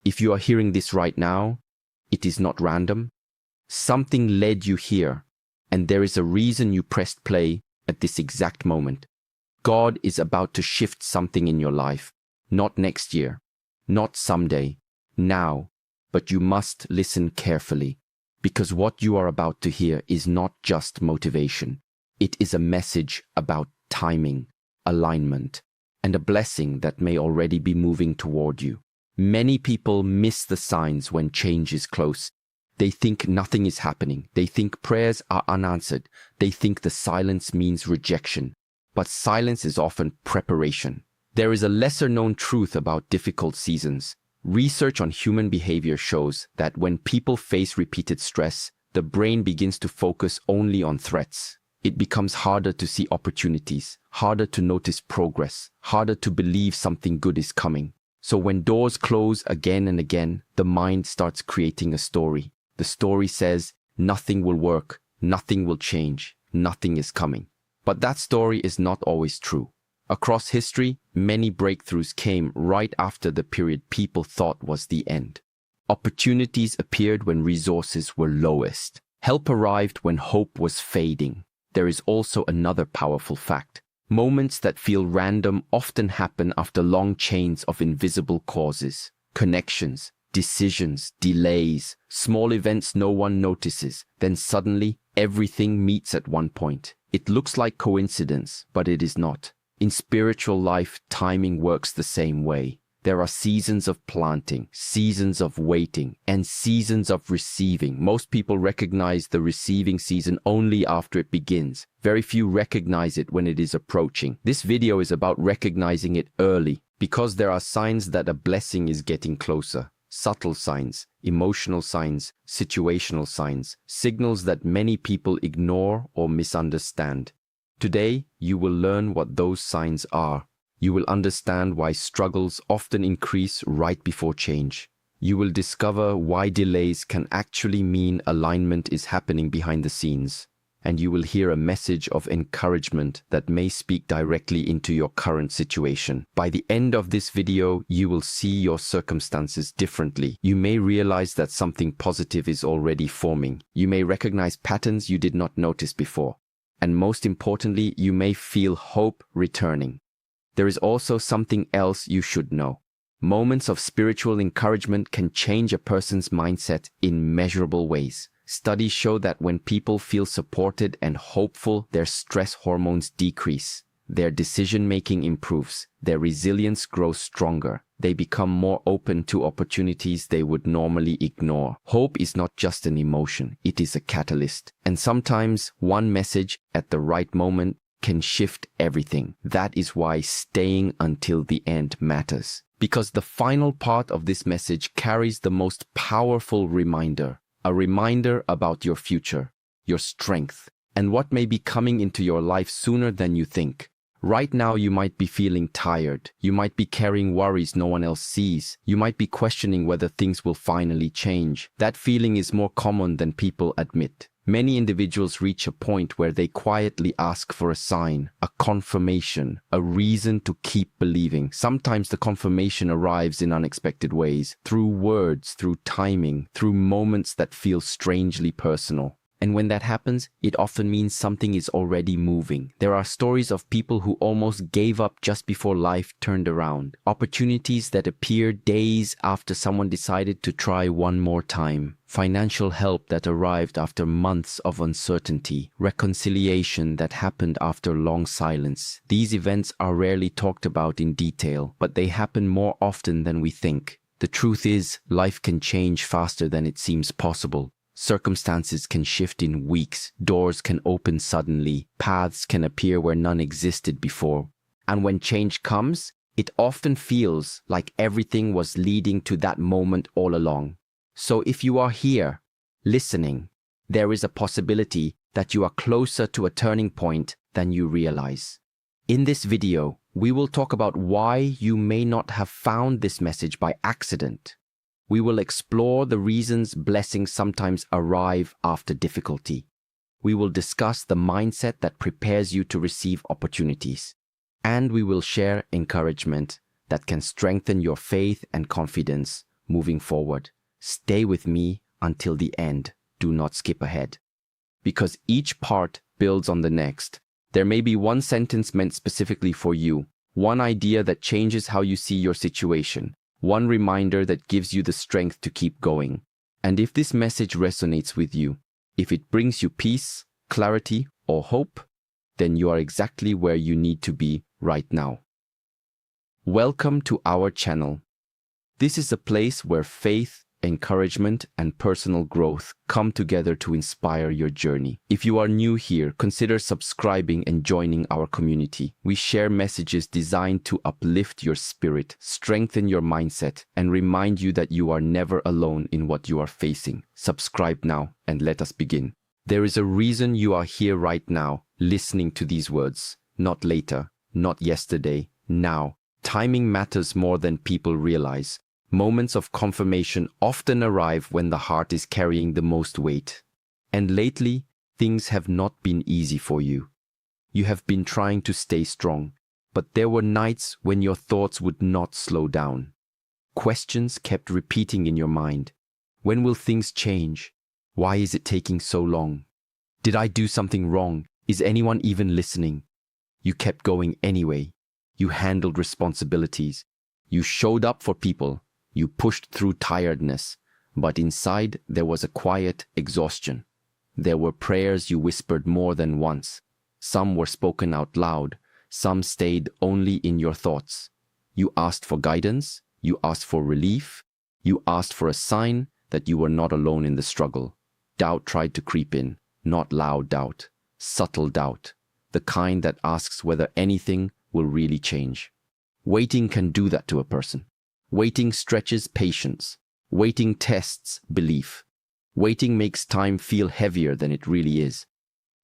If you are hearing this right now, it is not random. Something led you here, and there is a reason you pressed play at this exact moment. God is about to shift something in your life, not next year, not someday, now, but you must listen carefully, because what you are about to hear is not just motivation. It is a message about timing, alignment, and a blessing that may already be moving toward you. Many people miss the signs when change is close. They think nothing is happening. They think prayers are unanswered. They think the silence means rejection. But silence is often preparation. There is a lesser-known truth about difficult seasons. Research on human behavior shows that when people face repeated stress, the brain begins to focus only on threats. It becomes harder to see opportunities, harder to notice progress, harder to believe something good is coming. So when doors close again and again, the mind starts creating a story. The story says, nothing will work, nothing will change, nothing is coming. But that story is not always true. Across history, many breakthroughs came right after the period people thought was the end. Opportunities appeared when resources were lowest. Help arrived when hope was fading. There is also another powerful fact. Moments that feel random often happen after long chains of invisible causes, connections, decisions, delays, small events no one notices. Then suddenly, everything meets at one point. It looks like coincidence, but it is not. In spiritual life, timing works the same way. There are seasons of planting, seasons of waiting, and seasons of receiving. Most people recognize the receiving season only after it begins. Very few recognize it when it is approaching. This video is about recognizing it early, because there are signs that a blessing is getting closer. Subtle signs, emotional signs, situational signs, signals that many people ignore or misunderstand. Today, you will learn what those signs are. You will understand why struggles often increase right before change. You will discover why delays can actually mean alignment is happening behind the scenes. And you will hear a message of encouragement that may speak directly into your current situation. By the end of this video, you will see your circumstances differently. You may realize that something positive is already forming. You may recognize patterns you did not notice before. And most importantly, you may feel hope returning. There is also something else you should know. Moments of spiritual encouragement can change a person's mindset in measurable ways. Studies show that when people feel supported and hopeful, their stress hormones decrease. Their decision-making improves. Their resilience grows stronger. They become more open to opportunities they would normally ignore. Hope is not just an emotion, it is a catalyst. And sometimes one message at the right moment can shift everything. That is why staying until the end matters. Because the final part of this message carries the most powerful reminder. A reminder about your future, your strength, and what may be coming into your life sooner than you think. Right now you might be feeling tired. You might be carrying worries no one else sees. You might be questioning whether things will finally change. That feeling is more common than people admit. Many individuals reach a point where they quietly ask for a sign, a confirmation, a reason to keep believing. Sometimes the confirmation arrives in unexpected ways, through words, through timing, through moments that feel strangely personal. And when that happens, it often means something is already moving. There are stories of people who almost gave up just before life turned around. Opportunities that appeared days after someone decided to try one more time. Financial help that arrived after months of uncertainty. Reconciliation that happened after long silence. These events are rarely talked about in detail, but they happen more often than we think. The truth is, life can change faster than it seems possible. Circumstances can shift in weeks, doors can open suddenly, paths can appear where none existed before. And when change comes, it often feels like everything was leading to that moment all along. So if you are here, listening, there is a possibility that you are closer to a turning point than you realize. In this video, we will talk about why you may not have found this message by accident. We will explore the reasons blessings sometimes arrive after difficulty. We will discuss the mindset that prepares you to receive opportunities. And we will share encouragement that can strengthen your faith and confidence moving forward. Stay with me until the end. Do not skip ahead. Because each part builds on the next. There may be one sentence meant specifically for you, one idea that changes how you see your situation, one reminder that gives you the strength to keep going. And if this message resonates with you, if it brings you peace, clarity, or hope, then you are exactly where you need to be right now. Welcome to our channel. This is a place where faith, encouragement, and personal growth come together to inspire your journey. If you are new here, consider subscribing and joining our community. We share messages designed to uplift your spirit, strengthen your mindset, and remind you that you are never alone in what you are facing. Subscribe now and let us begin. There is a reason you are here right now, listening to these words. Not later, not yesterday, now. Timing matters more than people realize. Moments of confirmation often arrive when the heart is carrying the most weight. And lately, things have not been easy for you. You have been trying to stay strong, but there were nights when your thoughts would not slow down. Questions kept repeating in your mind. When will things change? Why is it taking so long? Did I do something wrong? Is anyone even listening? You kept going anyway. You handled responsibilities. You showed up for people. You pushed through tiredness, but inside there was a quiet exhaustion. There were prayers you whispered more than once. Some were spoken out loud. Some stayed only in your thoughts. You asked for guidance. You asked for relief. You asked for a sign that you were not alone in the struggle. Doubt tried to creep in, not loud doubt, subtle doubt, the kind that asks whether anything will really change. Waiting can do that to a person. Waiting stretches patience. Waiting tests belief. Waiting makes time feel heavier than it really is.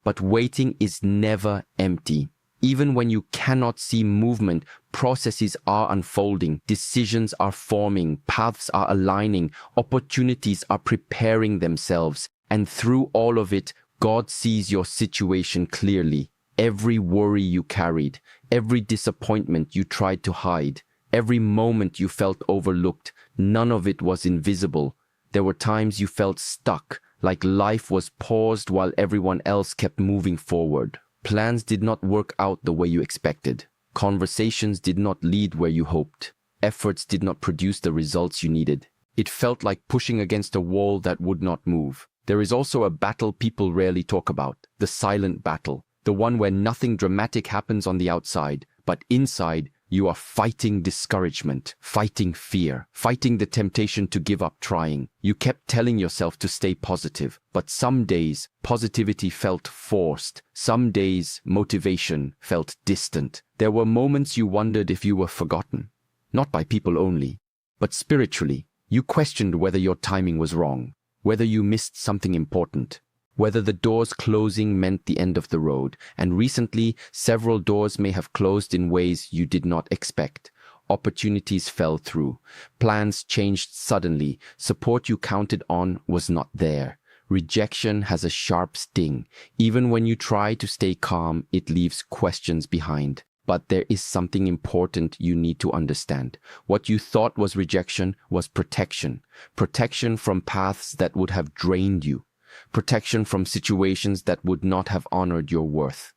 But waiting is never empty. Even when you cannot see movement, processes are unfolding, decisions are forming, paths are aligning, opportunities are preparing themselves. And through all of it, God sees your situation clearly. Every worry you carried, every disappointment you tried to hide, every moment you felt overlooked, none of it was invisible. There were times you felt stuck, like life was paused while everyone else kept moving forward. Plans did not work out the way you expected. Conversations did not lead where you hoped. Efforts did not produce the results you needed. It felt like pushing against a wall that would not move. There is also a battle people rarely talk about, the silent battle, the one where nothing dramatic happens on the outside, but inside, you are fighting discouragement, fighting fear, fighting the temptation to give up trying. You kept telling yourself to stay positive, but some days, positivity felt forced. Some days, motivation felt distant. There were moments you wondered if you were forgotten. Not by people only, but spiritually. You questioned whether your timing was wrong, whether you missed something important, whether the doors closing meant the end of the road, and recently several doors may have closed in ways you did not expect. Opportunities fell through. Plans changed suddenly. Support you counted on was not there. Rejection has a sharp sting. Even when you try to stay calm, it leaves questions behind. But there is something important you need to understand. What you thought was rejection was protection. Protection from paths that would have drained you. Protection from situations that would not have honored your worth.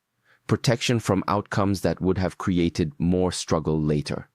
Protection from outcomes that would have created more struggle later.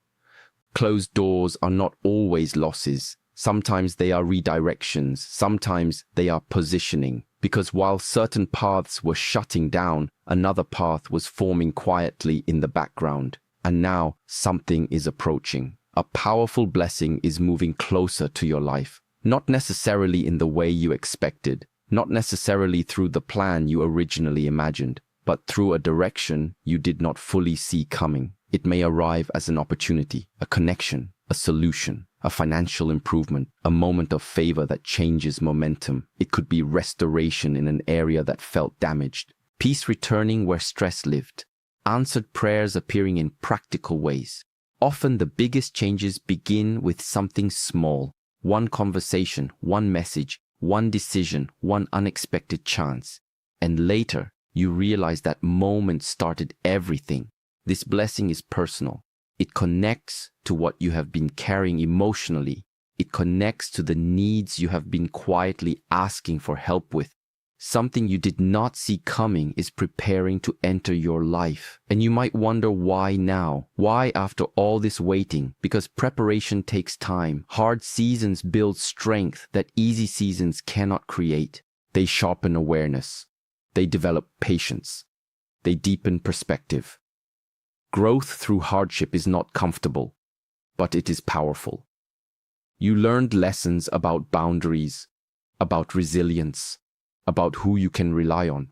Closed doors are not always losses. Sometimes they are redirections. Sometimes they are positioning. Because while certain paths were shutting down, another path was forming quietly in the background. And now something is approaching. A powerful blessing is moving closer to your life. Not necessarily in the way you expected. Not necessarily through the plan you originally imagined, but through a direction you did not fully see coming. It may arrive as an opportunity, a connection, a solution, a financial improvement, a moment of favor that changes momentum. It could be restoration in an area that felt damaged, peace returning where stress lived, answered prayers appearing in practical ways. Often the biggest changes begin with something small, one conversation, one message, one decision, one unexpected chance. And later, you realize that moment started everything. This blessing is personal. It connects to what you have been carrying emotionally. it connects to the needs you have been quietly asking for help with. Something you did not see coming is preparing to enter your life. And you might wonder why now? Why after all this waiting? Because preparation takes time. Hard seasons build strength that easy seasons cannot create. They sharpen awareness. They develop patience. They deepen perspective. Growth through hardship is not comfortable, but it is powerful. You learned lessons about boundaries, about resilience, about who you can rely on,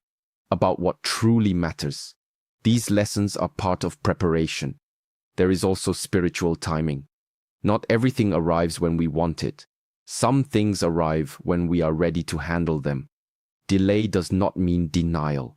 about what truly matters. These lessons are part of preparation. There is also spiritual timing. Not everything arrives when we want it. Some things arrive when we are ready to handle them. Delay does not mean denial.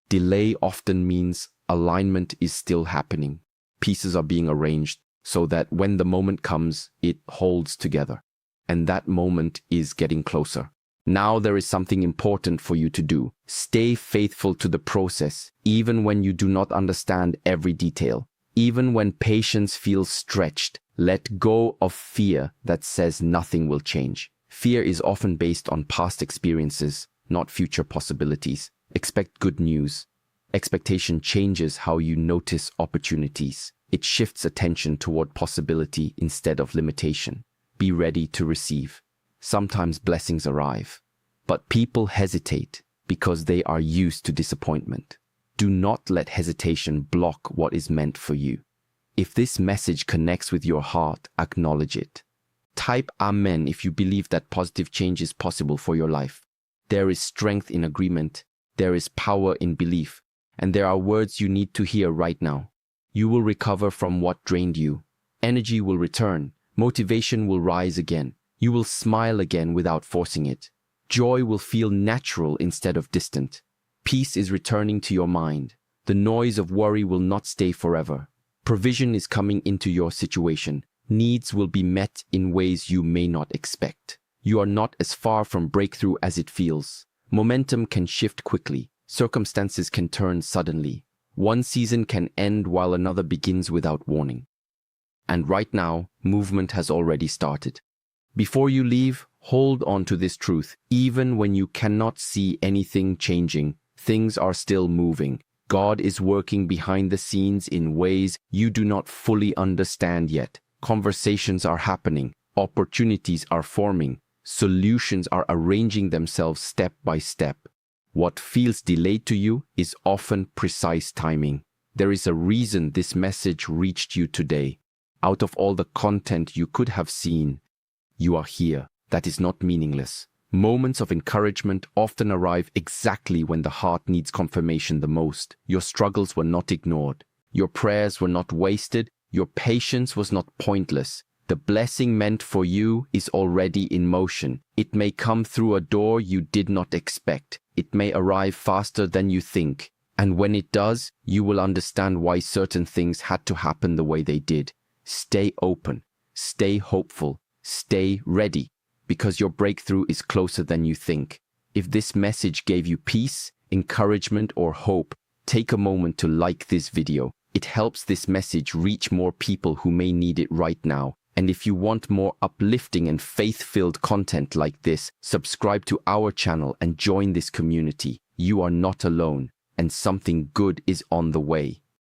Delay often means alignment is still happening. Pieces are being arranged so that when the moment comes, it holds together. And that moment is getting closer. Now there is something important for you to do. Stay faithful to the process, even when you do not understand every detail. Even when patience feels stretched, let go of fear that says nothing will change. Fear is often based on past experiences, not future possibilities. Expect good news. Expectation changes how you notice opportunities. It shifts attention toward possibility instead of limitation. Be ready to receive. Sometimes blessings arrive, but people hesitate because they are used to disappointment. Do not let hesitation block what is meant for you. If this message connects with your heart, acknowledge it. Type Amen if you believe that positive change is possible for your life. There is strength in agreement, there is power in belief, and there are words you need to hear right now. You will recover from what drained you. Energy will return. Motivation will rise again. You will smile again without forcing it. Joy will feel natural instead of distant. Peace is returning to your mind. The noise of worry will not stay forever. Provision is coming into your situation. Needs will be met in ways you may not expect. You are not as far from breakthrough as it feels. Momentum can shift quickly. Circumstances can turn suddenly. One season can end while another begins without warning. And right now, movement has already started. Before you leave, hold on to this truth. Even when you cannot see anything changing, things are still moving. God is working behind the scenes in ways you do not fully understand yet. Conversations are happening. Opportunities are forming. Solutions are arranging themselves step by step. What feels delayed to you is often precise timing. There is a reason this message reached you today. Out of all the content you could have seen, you are here. That is not meaningless. Moments of encouragement often arrive exactly when the heart needs confirmation the most. Your struggles were not ignored. Your prayers were not wasted. Your patience was not pointless. The blessing meant for you is already in motion. It may come through a door you did not expect. It may arrive faster than you think. And when it does, you will understand why certain things had to happen the way they did. Stay open. Stay hopeful. Stay ready. Because your breakthrough is closer than you think. If this message gave you peace, encouragement, or hope, take a moment to like this video. It helps this message reach more people who may need it right now. And if you want more uplifting and faith-filled content like this, subscribe to our channel and join this community. You are not alone, and something good is on the way.